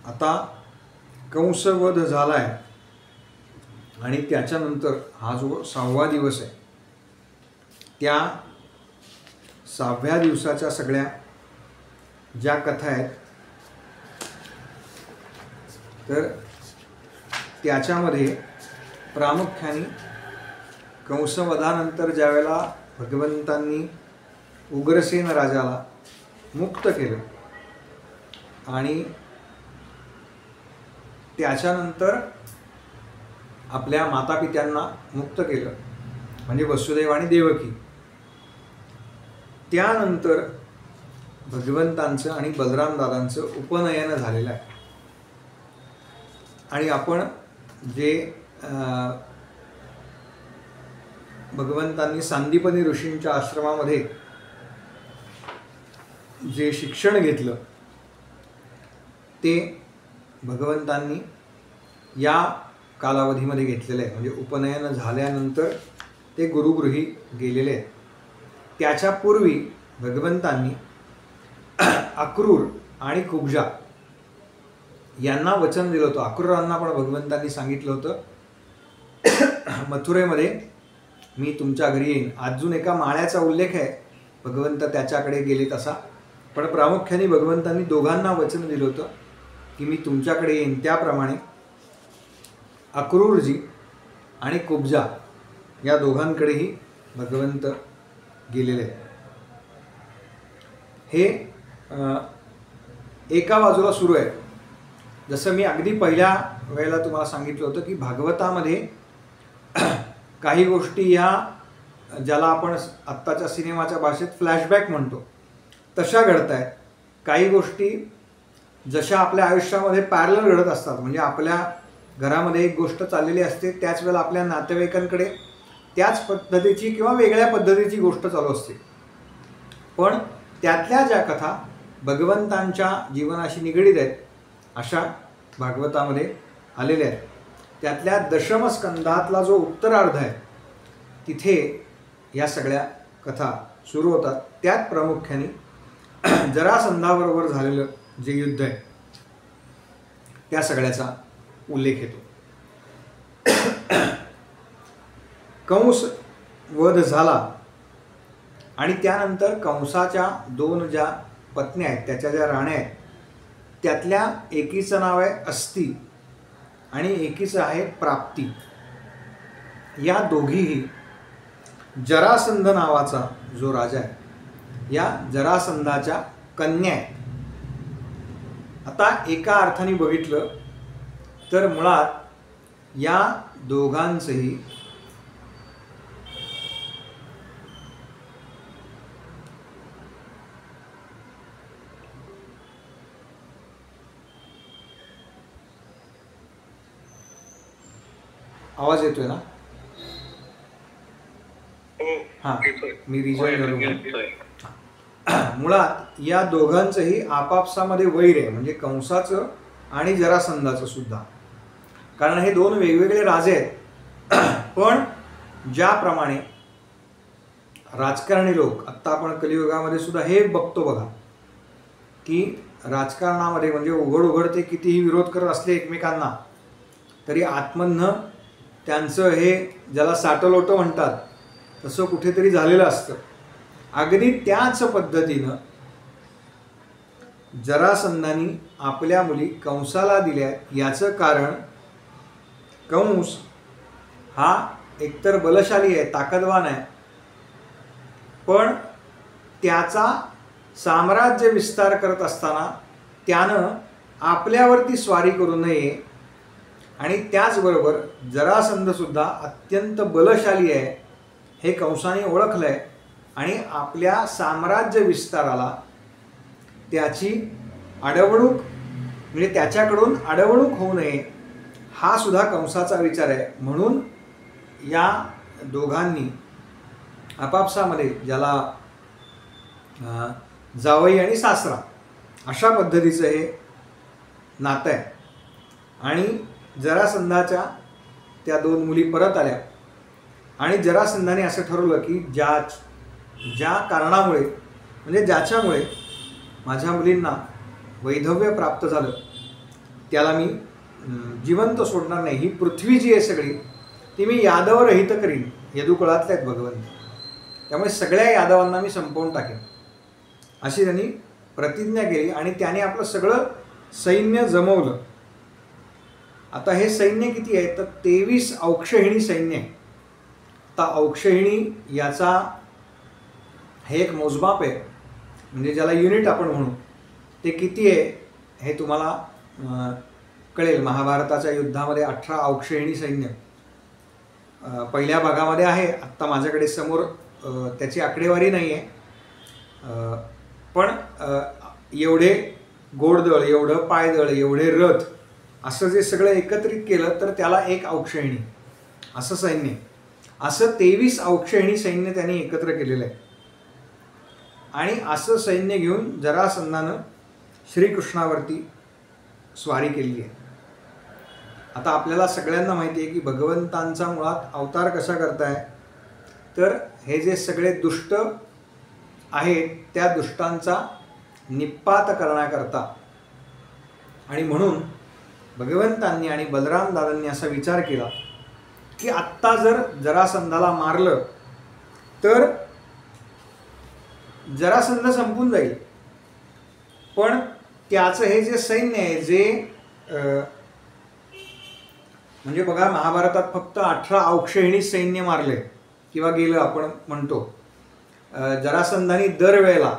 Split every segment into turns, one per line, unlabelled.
आता कंसवध झाला आहे आणि त्याच्यानंतर हा जो 6वा दिवस आहे, त्या 6व्या दिवसाच्या सगळ्या ज्या कथा आहेत तर त्याच्यामध्ये प्रामुख्याने कंसवधानंतर ज्यावेळेला भगवंतांनी उग्रसेन राजाला मुक्त केलं आणि त्याच्यानंतर आपल्या मातापित्यांना मुक्त केलं म्हणजे वसुदेव आणि देवकी, त्यानंतर भगवंतांचं आणि बलराम दादांचं उपनयन झालेलं आहे. आणि आपण जे भगवंतांनी सांदीपनी ऋषींच्या आश्रमामध्ये जे शिक्षण घेतलं ते भगवंतांनी या कालावधीमध्ये घेतलेलं आहे. म्हणजे उपनयन झाल्यानंतर ते गुरुगृही गेलेले आहेत. त्याच्यापूर्वी भगवंतांनी अक्रूर आणि कुब्जा यांना वचन दिलं होतं. अक्रूरांना पण भगवंतांनी सांगितलं होतं मथुरेमध्ये मी तुमच्या घरी येईन. अजून एका माळ्याचा उल्लेख आहे, भगवंत त्याच्याकडे गेले तसा, पण प्रामुख्याने भगवंतांनी दोघांना वचन दिलं होतं की मी तुमच्याकडे येईन. त्याप्रमाणे अक्रूरजी आणि कुब्जा या दोघांकडेही भगवंत गेलेले आहेत. हे एका बाजूला सुरू आहे. जसं मी अगदी पहिल्या वेळेला तुम्हाला सांगितलं होतं की भागवतामध्ये काही गोष्टी ह्या ज्याला आपण आत्ताच्या सिनेमाच्या भाषेत फ्लॅशबॅक म्हणतो तशा घडत आहेत. काही गोष्टी जशा आपल्या आयुष्यामध्ये पॅरलल घडत असतात. म्हणजे आपल्या घरामध्ये एक गोष्ट चाललेली असते, त्याच वेळेला आपल्या नातेवाईकांकडे त्याच पद्धतीची किंवा वेगळ्या पद्धतीची गोष्ट चालू असते. पण त्यातल्या ज्या कथा भगवंतांच्या जीवनाशी निगडीत आहेत अशा भागवतामध्ये आलेल्या आहेत. त्यातल्या दशमस्कंधातला जो उत्तरार्ध आहे तिथे या सगळ्या कथा सुरू होतात. त्यात प्रामुख्याने जरासंधाबरोबर झालेलं जे युद्ध आहे त्या सगळ्याचा उल्लेख येतो. कंस वध झाला आणि त्यानंतर कंसाच्या 2 ज्या पत्न्या आहेत, त्याच्या ज्या राण्या आहेत, त्यातल्या एकीचं नाव आहे अस्ती आणि एकीचं आहे प्राप्ती. या दोघीही जरासंध नावाचा जो राजा आहे या जरासंधाच्या कन्या आहेत. आता एका अर्थाने बघितलं तर मुळात या दोघांचंही आवाज येतोय ना? हां, मी रिजॉईन करू. मुळात या दोघांचंही आपापसामध्ये वैर आहे, म्हणजे कंसाचं आणि जरासंधाचं सुद्धा. कारण हे 2 वेगवेगळे राजे आहेत. पण ज्याप्रमाणे राजकारणी लोक, आत्ता आपण कलियुगामध्ये सुद्धा हे बघतो बघा की राजकारणामध्ये म्हणजे उघड ते कितीही विरोध करत असले एकमेकांना तरी आत्मनं त्यांचं हे ज्याला साटलोटं म्हणतात तसं कुठेतरी झालेलं असतं. अगदी त्याच पद्धतीनं जरासंधानी आपल्या मुली कंसाला दिल्या. याचं कारण कंस हा एकतर बलशाली आहे, ताकदवान आहे, पण त्याचा साम्राज्य विस्तार करत असताना त्यानं आपल्यावरती स्वारी करू नये. आणि त्याचबरोबर जरासंधसुद्धा अत्यंत बलशाली आहे हे कंसाने ओळखलं आहे आणि आपल्या साम्राज्य विस्ताराला त्याची अडवणूक म्हणजे त्याच्याकडून अडवणूक होऊ नये हा सुद्धा कंसाचा विचार आहे. म्हणून या दोघांनी आपापसामध्ये ज्याला जावई आणि सासरा अशा पद्धतीचं हे नातं आहे. आणि जरासंधाच्या त्या 2 मुली परत आल्या आणि जरासंधाने असं ठरवलं की ज्या कारणामुळे म्हणजे ज्याच्यामुळे माझ्या मुलींना वैधव्य प्राप्त झालं त्याला मी जिवंत सोडणार नाही, ही पृथ्वी जी आहे सगळी ती मी यादव रहित करीन. यदुकुळातले आहेत भगवंत, त्यामुळे सगळ्या यादवांना मी संपवून टाकेन, अशी त्यांनी प्रतिज्ञा केली. आणि त्याने आपलं सगळं सैन्य जमवलं. आता हे सैन्य किती आहे तर 23 औक्षहिणी सैन्य आहे. आता औक्षहिणी याचा हे एक मोजमाप आहे, म्हणजे ज्याला युनिट आपण म्हणू, ते किती आहे हे तुम्हाला कळेल. महाभारताच्या युद्धामध्ये 18 औक्षहिणी सैन्य पहिल्या भागामध्ये आहे. आत्ता माझ्याकडे समोर त्याची आकडेवारी नाही आहे, पण एवढे घोडदळ, एवढं पायदळ, एवढे रथ, असं जे सगळं एकत्रित केलं तर त्याला एक औक्षहिणी असं सैन्य. असं 23 औक्षहिणी सैन्य त्यांनी एकत्र केलेलं आहे. आणि असं सैन्य घेऊन जरासंधानं श्रीकृष्णावरती स्वारी केली आहे. आता आपल्याला सगळ्यांना माहिती आहे की भगवंतांचा मुळात अवतार कसा करताय, तर हे जे सगळे दुष्ट आहेत त्या दुष्टांचा निपात करण्याकरता. आणि म्हणून भगवंतांनी आणि बलराम दादांनी असा विचार केला की आत्ता जर जरासंधाला मारलं तर जरासंध संपून जाईल, पण त्याचं हे जे सैन्य आहे जे म्हणजे बघा महाभारतात फक्त 18 औक्षहिणी सैन्य मारले किंवा गेलं आपण म्हणतो. जरासंधाने दरवेळेला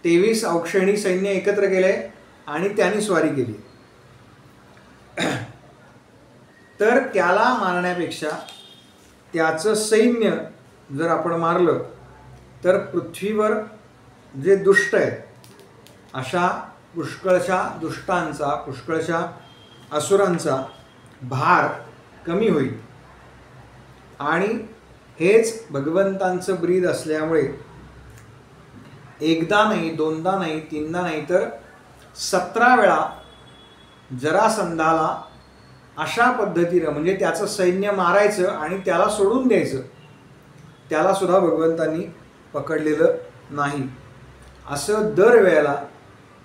23 औक्षहिणी सैन्य एकत्र केले आणि त्यांनी स्वारी केली. तर त्याला मारण्यापेक्षा त्याचं सैन्य जर आपण मारलं तर पृथ्वीवर जे दुष्ट आहेत अशा पुष्कळशा दुष्टांचा, पुष्कळशा असुरांचा भार कमी होईल. आणि हेच भगवंतांचं ब्रीद असल्यामुळे एकदा नाही, दोनदा नाही, तीनदा नाही, तर 17 वेळा जरासंधाला अशा पद्धतीनं म्हणजे त्याचं सैन्य मारायचं आणि त्याला सोडून द्यायचं, त्याला सुद्धा भगवंतांनी पकडलेलं नाही. असं दरवेळेला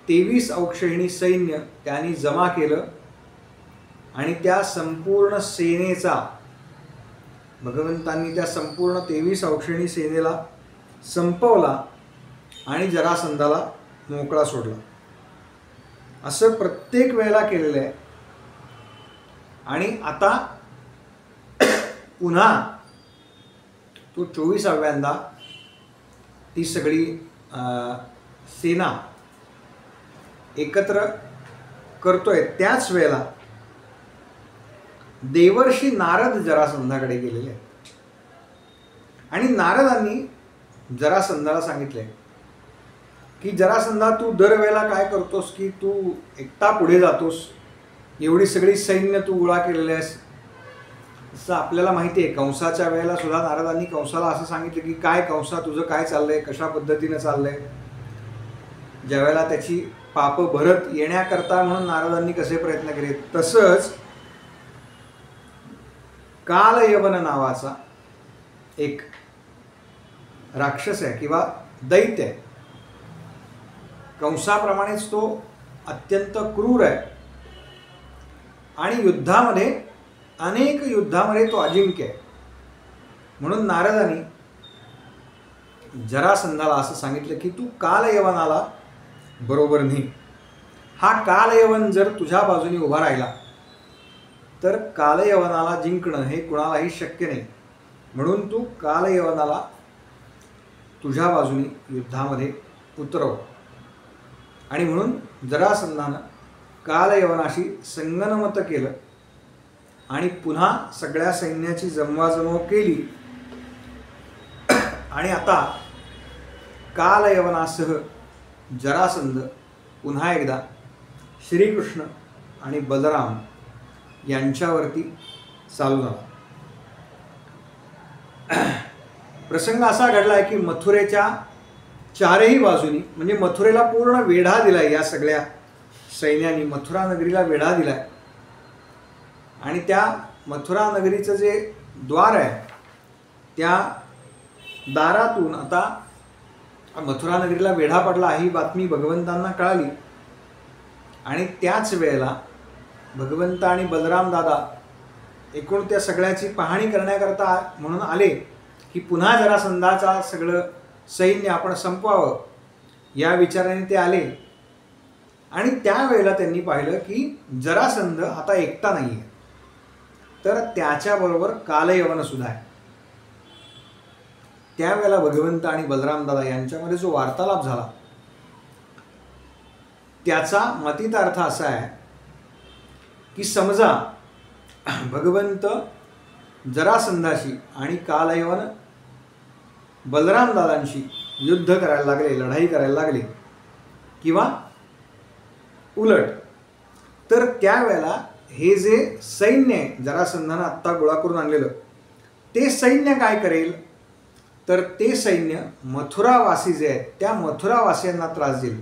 23 औक्षहिणी सैन्य त्यांनी जमा केलं आणि त्या संपूर्ण सेनेचा भगवंतांनी त्या संपूर्ण 23 औक्षहिणी सेनेला संपवला आणि जरासंधाला मोकळा सोडला. असं प्रत्येक वेळेला केलेलं आहे. आणि आता पुन्हा तो 24व्यांदा ती सगळी सेना एकत्र करतोय. त्याच वेळेला देवर्षी नारद जरासंधाकडे गेलेले आहेत आणि नारदांनी जरासंधाला सांगितलंय की जरासंधा, तू दरवेळेला काय करतोस की तू एकटा पुढे जातोस, एवढी सगळी सैन्य तू गोळा केलेली आहेस. असं आपल्याला माहिती आहे कंसाच्या वेळेला सुद्धा नारदांनी कंसाला असं सांगितलं की काय कंसा तुझं काय चाललंय, कशा पद्धतीनं चाललंय. ज्यावेळेला त्याची पापं भरत येण्याकरता म्हणून नारदांनी कसे प्रयत्न केले. तसंच कालयवन नावाचा एक राक्षस आहे किंवा दैत्य आहे. कंसाप्रमाणेच तो अत्यंत क्रूर आहे आणि युद्धामध्ये अनेक युद्धामध्ये तो अजिंक्य आहे. म्हणून नारदांनी जरासंधाला असं सांगितलं की तू कालयवनाला बरोबर नाही. हा कालयवन जर तुझ्या बाजूने उभा राहिला तर कालयवनाला जिंकणं हे कुणालाही शक्य नाही. म्हणून तू कालयवनाला तुझ्या बाजूने युद्धामध्ये उतरव. आणि म्हणून जरासंधानं कालयवनाशी संगनमत केलं आणि पुन्हा सगळ्या सैन्याची जमवाजमव केली. आणि आता कालयवनासह जरासंध पुन्हा एकदा श्रीकृष्ण आणि बलराम यांच्यावरती चालू झाला. प्रसंग असा घडला आहे की मथुरेच्या चारही बाजूनी म्हणजे मथुरेला पूर्ण वेढा दिलाय या सगळ्या सैन्याने. मथुरा नगरीला वेढा दिलाय आणि त्या मथुरा नगरीचं जे द्वार आहे त्या दारातून आता मथुरा नगरीला वेढा पडला ही बातमी भगवंतांना कळाली. आणि त्याच वेळेला भगवंत आणि बलराम दादा एकूण त्या सगळ्याची पाहणी करण्याकरता म्हणून आले की पुन्हा जरासंधाचा सगळं सैन्य आपण संपवावं या विचाराने ते आले. आणि त्यावेळेला त्यांनी पाहिलं की जरासंध आता एकटा नाही आहे, तर त्याच्याबरोबर कालयवन सुद्धा आहे. त्यावेळेला भगवंत आणि बलराम दादा यांच्यामध्ये जो वार्तालाप झाला त्याचा मतितार्थ असा आहे की समजा भगवंत जरासंधाशी आणि कालयवन बलराम दादांशी युद्ध करायला लागले, लढाई करायला लागले किंवा उलट, तर त्यावेळेला हे जे सैन्य आहे जरासंधानं आत्ता गोळा करून आणलेलं, ते सैन्य काय करेल, तर ते सैन्य मथुरावासी जे आहेत त्या मथुरावासियांना त्रास देईल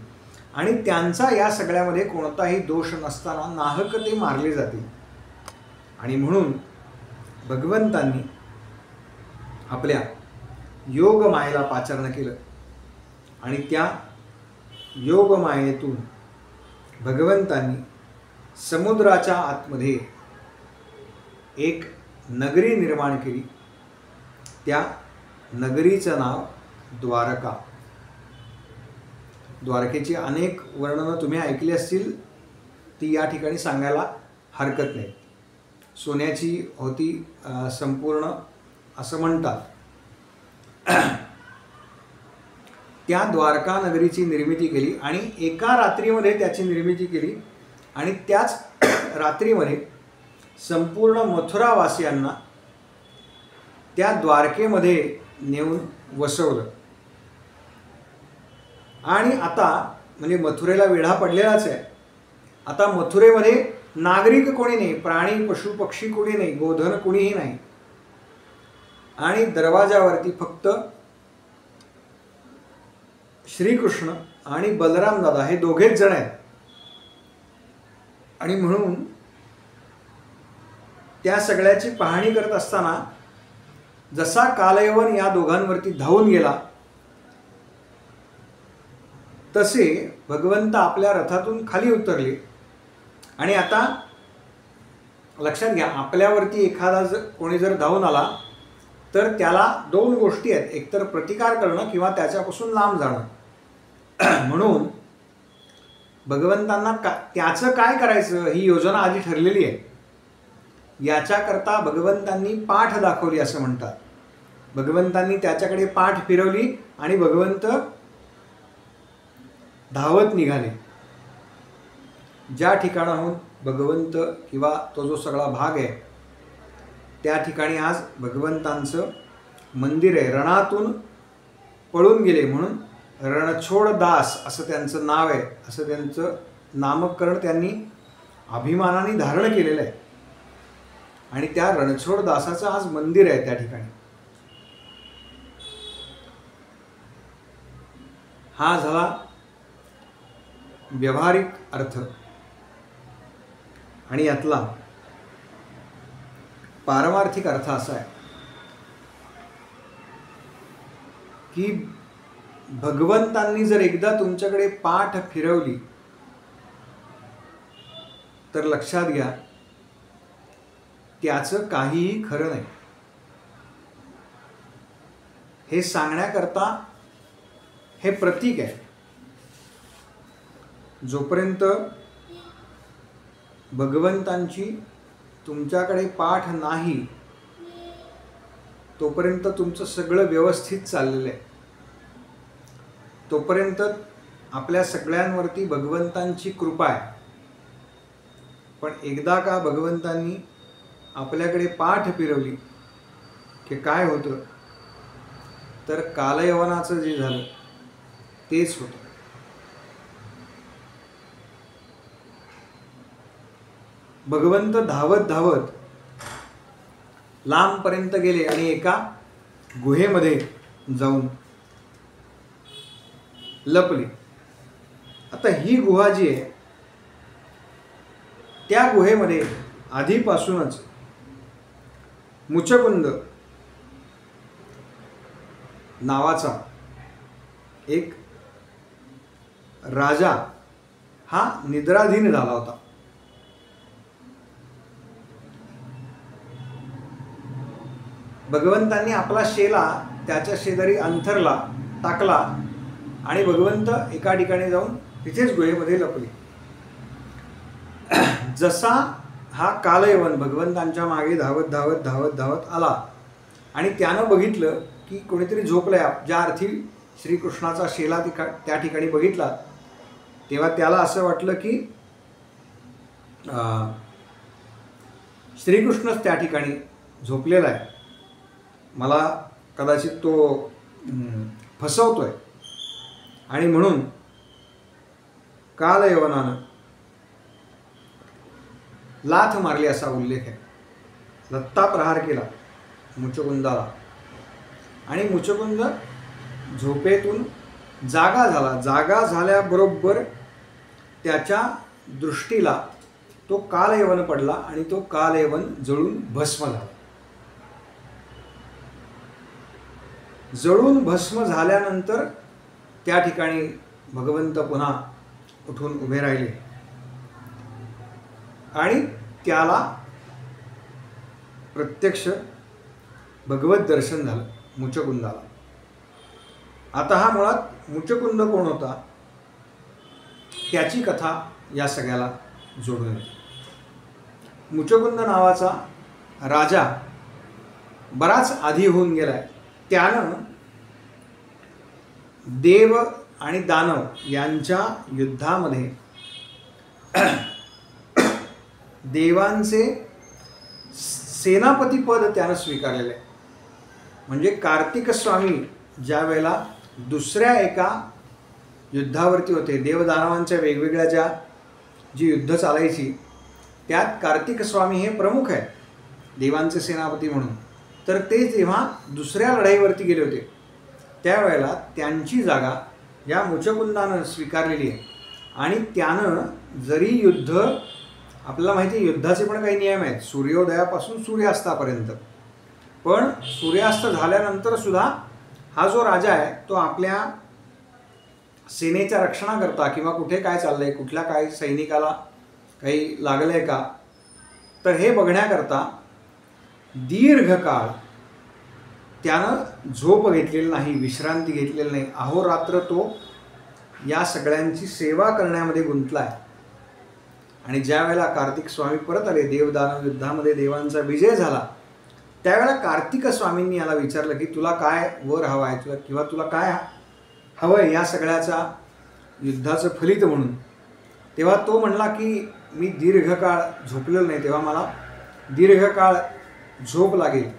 आणि त्यांचा या सगळ्यामध्ये कोणताही दोष नसताना नाहक ते मारले जातील. आणि म्हणून भगवंतांनी आपल्या योगमायेला पाचारण केलं आणि त्या योगमायेतून भगवंतांनी समुद्राच्या आतमध्ये एक नगरी निर्माण केली. त्या नगरीचं नाव द्वारका. द्वारकेची अनेक वर्णनं तुम्ही ऐकली असतील, ती या ठिकाणी सांगायला हरकत नाही. सोन्याची होती संपूर्ण असं म्हणतात. त्या द्वारका नगरीची निर्मिती केली आणि एका रात्रीमध्ये त्याची निर्मिती केली आणि त्याच रात्रीमध्ये संपूर्ण मथुरावासियांना त्या द्वारकेमध्ये नेऊन वसवलं. आणि आता म्हणजे मथुरेला वेढा पडलेलाच आहे. आता मथुरेमध्ये नागरिक कोणी नाही, प्राणी पशु पक्षी कोणी नाही, गोधन कोणीही नाही. आणि दरवाजावरती फक्त श्रीकृष्ण आणि बलराम दादा हे दोघेच जण आहेत. आणि म्हणून त्या सगळ्याची पाहणी करत असताना जसा कालयवन या दोघांवरती धावून गेला तसे भगवंत आपल्या रथातून खाली उतरले. आणि आता लक्षात घ्या, आपल्यावरती एखादा कोणी जर धावून आला तर त्याला दोन गोष्टी आहेत, एकतर प्रतिकार करणं किंवा त्याच्यापासून लांब जाणं. म्हणून भगवंतांना त्याचं काय करायचं ही योजना आधी ठरलेली आहे. याच्याकरता भगवंतांनी पाठ दाखवली असं म्हणतात. भगवंतांनी त्याच्याकडे पाठ फिरवली आणि भगवंत धावत निघाले. ज्या ठिकाणाहून भगवंत किंवा तो जो सगळा भाग आहे त्या ठिकाणी आज भगवंतांचं मंदिर आहे. रणातून पळून गेले म्हणून रणछोड दास असं त्यांचं नाव आहे, असं त्यांचं नामकरण त्यांनी अभिमानाने धारण केलेलं आहे. आणि त्या रणछोड दासाचं आज मंदिर आहे त्या ठिकाणी. हा झाला व्यावहारिक अर्थ. आणि यातला पारमार्थिक अर्थ असा आहे की भगवंतांनी जर एकदा तुमच्याकडे पाठ फिरवली तर लक्षात घ्या त्याचं काहीही खरं नाही. हे सांगण्याकरता हे प्रतीक आहे. जोपर्यंत भगवंतांची तुमच्याकडे पाठ नाही तोपर्यंत तुमचं सगळं व्यवस्थित चाललेलं आहे. तोपर्यंत आपल्या सगळ्यांवरती भगवंतांची कृपा आहे. पण एकदा का भगवंतांनी आपल्याकडे पाठ फिरवली की काय होतं, तर कालयवनाचं जे झालं तेच होतं. भगवंत धावत धावत लांबपर्यंत गेले आणि एका गुहेमध्ये जाऊन लपले. आता ही गुहा जी आहे त्या गुहेमध्ये आधीपासूनच मुचकुंद नावाचा एक राजा हा निद्राधीन झाला होता. भगवंतांनी आपला शेला त्याच्या शेजारी अंथरला टाकला आणि भगवंत एका ठिकाणी जाऊन तिथेच गुहेमध्ये लपले. जसा हा कालयवन भगवंतांच्या मागे धावत धावत धावत धावत आला आणि त्यानं बघितलं की कोणीतरी झोपलंय, ज्या अर्थी श्रीकृष्णाचा शेला त्या ठिकाणी बघितला, तेव्हा त्याला असं वाटलं की श्रीकृष्णच त्या ठिकाणी झोपलेला आहे, मला कदाचित तो फसवतोय. आणि म्हणून कालयवनानं लाथ मारली असा उल्लेख आहे. दत्ता प्रहार केला मुचकुंदाला आणि मुचकुंद झोपेतून जागा झाला. जागा झाल्याबरोबर त्याच्या दृष्टीला तो कालयवन पडला आणि तो कालयवन जळून भस्म झाला. जळून भस्म झाल्यानंतर त्या ठिकाणी भगवंत पुन्हा उठून उभे राहिले आणि त्याला प्रत्यक्ष भगवत दर्शन झालं मुचकुंदाला. आता हा मुळात मुचकुंद कोण होता त्याची कथा या सगळ्याला जोडून येते. मुचकुंद नावाचा राजा बराच आधी होऊन गेलाय. त्यानं देव आणि दानव यांच्या युद्धामध्ये देवांचे सेनापती पद त्यानं स्वीकारलेलं आहे. म्हणजे कार्तिक स्वामी ज्या वेळेला दुसऱ्या एका युद्धावरती होते, देवदानवांच्या वेगवेगळ्या जी युद्ध चालायची त्यात कार्तिक स्वामी हे प्रमुख आहे देवांचे सेनापती म्हणून. तर ते जेव्हा दुसऱ्या लढाईवरती गेले होते त्यावेळेला त्यांची जागा या मुचकुंदानं स्वीकारलेली आहे. आणि त्यानं जरी युद्ध, आपल्याला माहिती आहे युद्धाचे पण काही नियम आहेत सूर्योदयापासून सूर्यास्तापर्यंत, पण सूर्यास्त झाल्यानंतर सुद्धा हा जो राजा आहे तो आपल्या सेनेच्या रक्षणाकरता किंवा कुठे काय चाललंय, कुठल्या काय सैनिकाला काही लागलंय का, तर हे बघण्याकरता दीर्घकाळ त्यानं झोप घेतलेली नाही, विश्रांती घेतलेली नाही. अहोरात्र तो या सगळ्यांची सेवा करण्यामध्ये गुंतला आहे. आणि ज्या वेळेला कार्तिक स्वामी परत आले, देवदानव युद्धामध्ये देवांचा विजय झाला, त्यावेळेला कार्तिक स्वामींनी याला विचारलं की तुला काय वर हवं आहे, तुला किंवा तुला काय हवं आहे या सगळ्याचा युद्धाचं फलित म्हणून. तेव्हा तो म्हणला की मी दीर्घकाळ झोपलेलो नाही, तेव्हा मला दीर्घकाळ झोप लागेल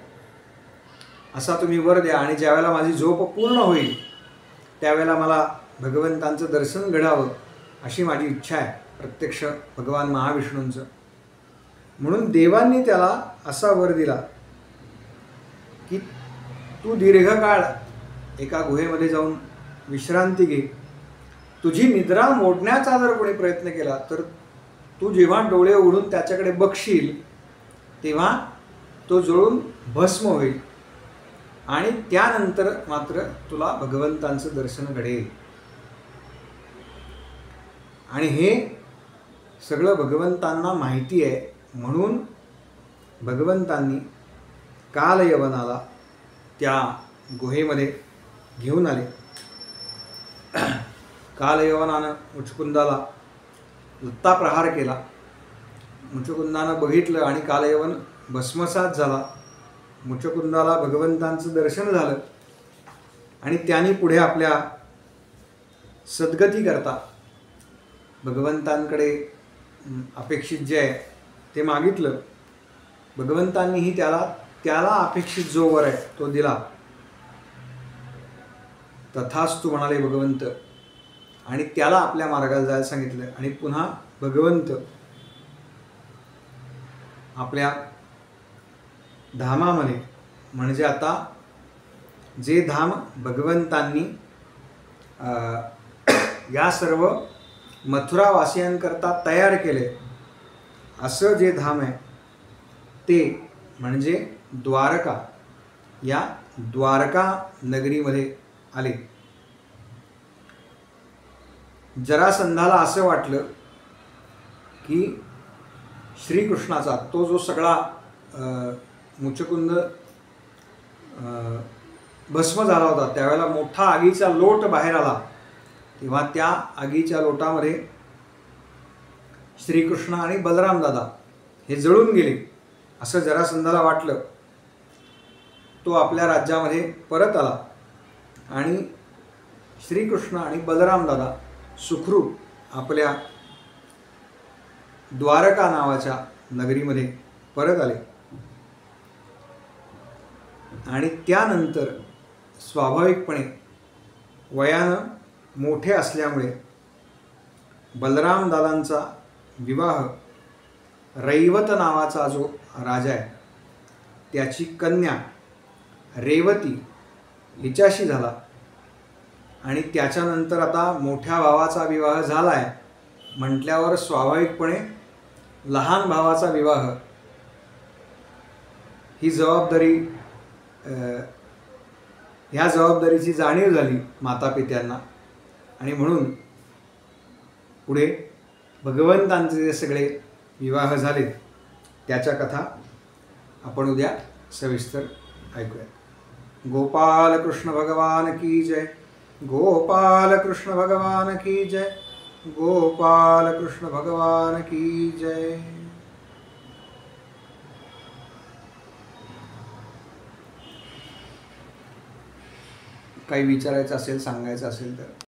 असा तुम्ही वर द्या. आणि ज्यावेळेला माझी झोप पूर्ण होईल त्यावेळेला मला भगवंतांचं दर्शन घडावं अशी माझी इच्छा आहे, प्रत्यक्ष भगवान महाविष्णूंचं. म्हणून देवांनी त्याला असा वर दिला की तू दीर्घकाळ एका गुहेमध्ये जाऊन विश्रांती घे. तुझी निद्रा मोडण्याचा जर कोणी प्रयत्न केला तर तू जेव्हा डोळे उघडून त्याच्याकडे बघशील तेव्हा तो जळून भस्म होईल आणि त्यानंतर मात्र तुला भगवंतांचं दर्शन घडेल. आणि हे सगळं भगवंतांना माहिती आहे, म्हणून भगवंतांनी कालयवनाला त्या गुहेमध्ये घेऊन आले. कालयवनानं मुचकुंदाला दत्ता प्रहार केला. मुचकुंदानं बघितलं आणि कालयवन भस्मसात झाला. मुचकुंदाला भगवंतांचं दर्शन झालं आणि त्यांनी पुढे आपल्या सद्गती करता भगवंतांकडे अपेक्षित जे आहे ते मागितलं. भगवंतांनीही त्याला अपेक्षित जो वर आहे तो दिला. तथास्तु म्हणाले भगवंत आणि त्याला आपल्या मार्गाला जायला सांगितलं. आणि पुन्हा भगवंत आपल्या धामामध्ये, म्हणजे आता जे धाम भगवंतांनी या सर्व मथुरावासियांकरता तयार केले असं जे धाम आहे ते म्हणजे द्वारका, या द्वारका नगरीमध्ये आले. जरासंधाला असं वाटलं की श्रीकृष्णाचा तो जो सगळा मुचकुंद भस्म झाला होता, त्यावेळेला मोठा आगीचा लोट बाहेर आला, तेव्हा त्या आगीच्या लोटामध्ये श्रीकृष्ण आणि बलराम दादा हे जळून गेले असं जरासंधाला वाटलं. तो आपल्या राज्यामध्ये परत आला आणि श्रीकृष्ण आणि बलराम दादा सुखरूप आपल्या द्वारका नावाच्या नगरीमध्ये परत आले. आणि त्यानंतर स्वाभाविकपणे वयानं मोठे असल्यामुळे बलराम दादांचा विवाह रैवत नावाचा जो राजा आहे त्याची कन्या रेवती हिच्याशी झाला. आणि त्याच्यानंतर आता मोठ्या भावाचा विवाह झाला आहे म्हटल्यावर स्वाभाविकपणे लहान भावाचा विवाह ही जबाबदारी, ह्या जबाबदारीची जाणीव झाली मातापित्यांना. आणि म्हणून पुढे भगवंतांचे जे सगळे विवाह झाले त्याच्या कथा आपण उद्या सविस्तर ऐकूया. गोपाल कृष्ण भगवान की जय. गोपाल कृष्ण भगवान की जय. गोपाल कृष्ण भगवान की जय. काही विचारायचं असेल, सांगायचं असेल तर